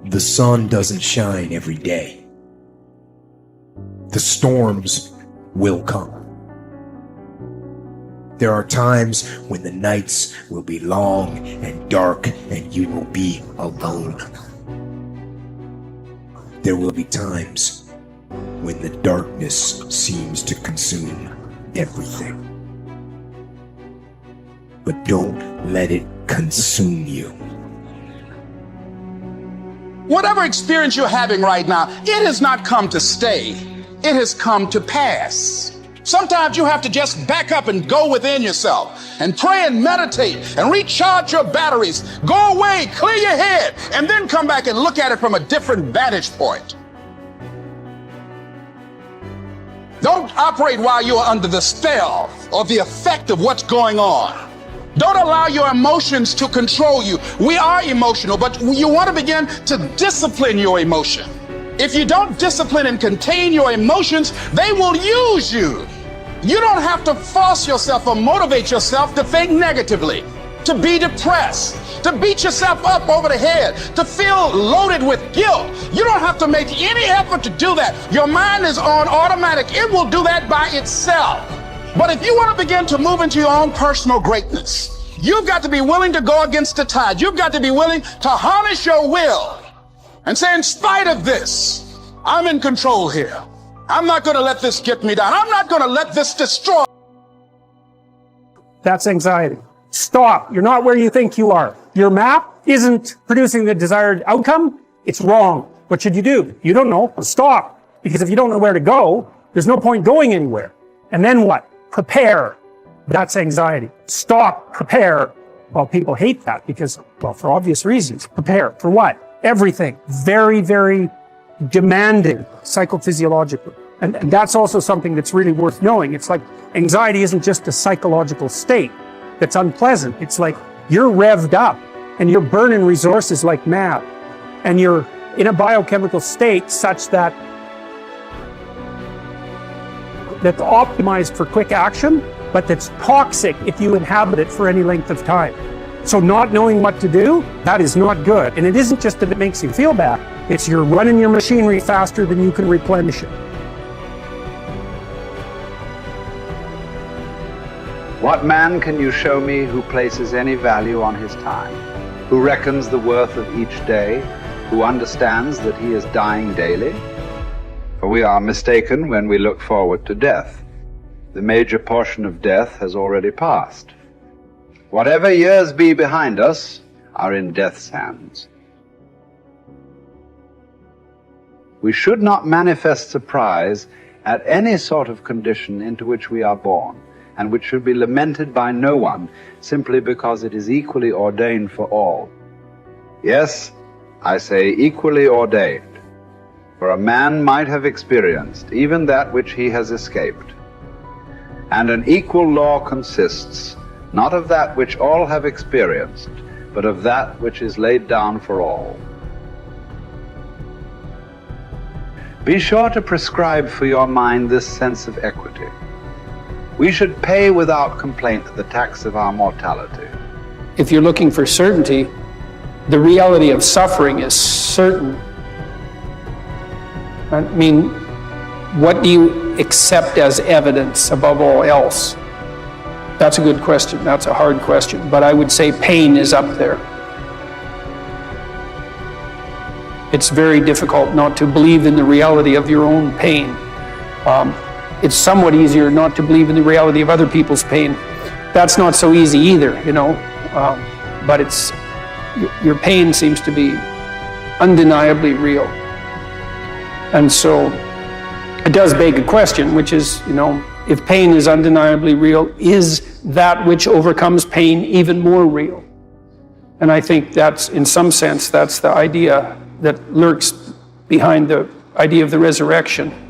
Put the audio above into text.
The sun doesn't shine every day. The storms will come. There are times when the nights will be long and dark and you will be alone. There will be times when the darkness seems to consume everything. But don't let it consume you. Whatever experience you're having right now, it has not come to stay. It has come to pass. Sometimes you have to just back up and go within yourself and pray and meditate and recharge your batteries. Go away, clear your head, and then come back and look at it from a different vantage point. Don't operate while you're under the spell or the effect of what's going on. Don't allow your emotions to control you. We are emotional, but you want to begin to discipline your emotion. If you don't discipline and contain your emotions, they will use you. You don't have to force yourself or motivate yourself to think negatively, to be depressed, to beat yourself up over the head, to feel loaded with guilt. You don't have to make any effort to do that. Your mind is on automatic. It will do that by itself. But if you want to begin to move into your own personal greatness, you've got to be willing to go against the tide. You've got to be willing to harness your will and say, in spite of this, I'm in control here. I'm not going to let this get me down. I'm not going to let this destroy. That's anxiety. Stop. You're not where you think you are. Your map isn't producing the desired outcome. It's wrong. What should you do? You don't know. Stop. Because if you don't know where to go, there's no point going anywhere. And then what? Prepare. That's anxiety. Stop. Prepare. Well, people hate that because, well, for obvious reasons. Prepare. For what? Everything. Very, very demanding psychophysiologically. And that's also something that's really worth knowing. It's like anxiety isn't just a psychological state that's unpleasant. It's like you're revved up and you're burning resources like mad. And you're in a biochemical state such that that's optimized for quick action, but that's toxic if you inhabit it for any length of time. So not knowing what to do, that is not good. And it isn't just that it makes you feel bad, it's you're running your machinery faster than you can replenish it. What man can you show me who places any value on his time, who reckons the worth of each day, who understands that he is dying daily? For we are mistaken when we look forward to death. The major portion of death has already passed. Whatever years be behind us are in death's hands. We should not manifest surprise at any sort of condition into which we are born, and which should be lamented by no one, simply because it is equally ordained for all. Yes, I say equally ordained, for a man might have experienced even that which he has escaped. And an equal law consists not of that which all have experienced, but of that which is laid down for all. Be sure to prescribe for your mind this sense of equity. We should pay without complaint the tax of our mortality. If you're looking for certainty, the reality of suffering is certain. I mean, what do you accept as evidence above all else? That's a good question. That's a hard question. But I would say pain is up there. It's very difficult not to believe in the reality of your own pain. It's somewhat easier not to believe in the reality of other people's pain. That's not so easy either, you know. But it's your pain seems to be undeniably real. And so it does beg a question, which is, you know, if pain is undeniably real, is that which overcomes pain even more real? And I think that's, in some sense, that's the idea that lurks behind the idea of the resurrection.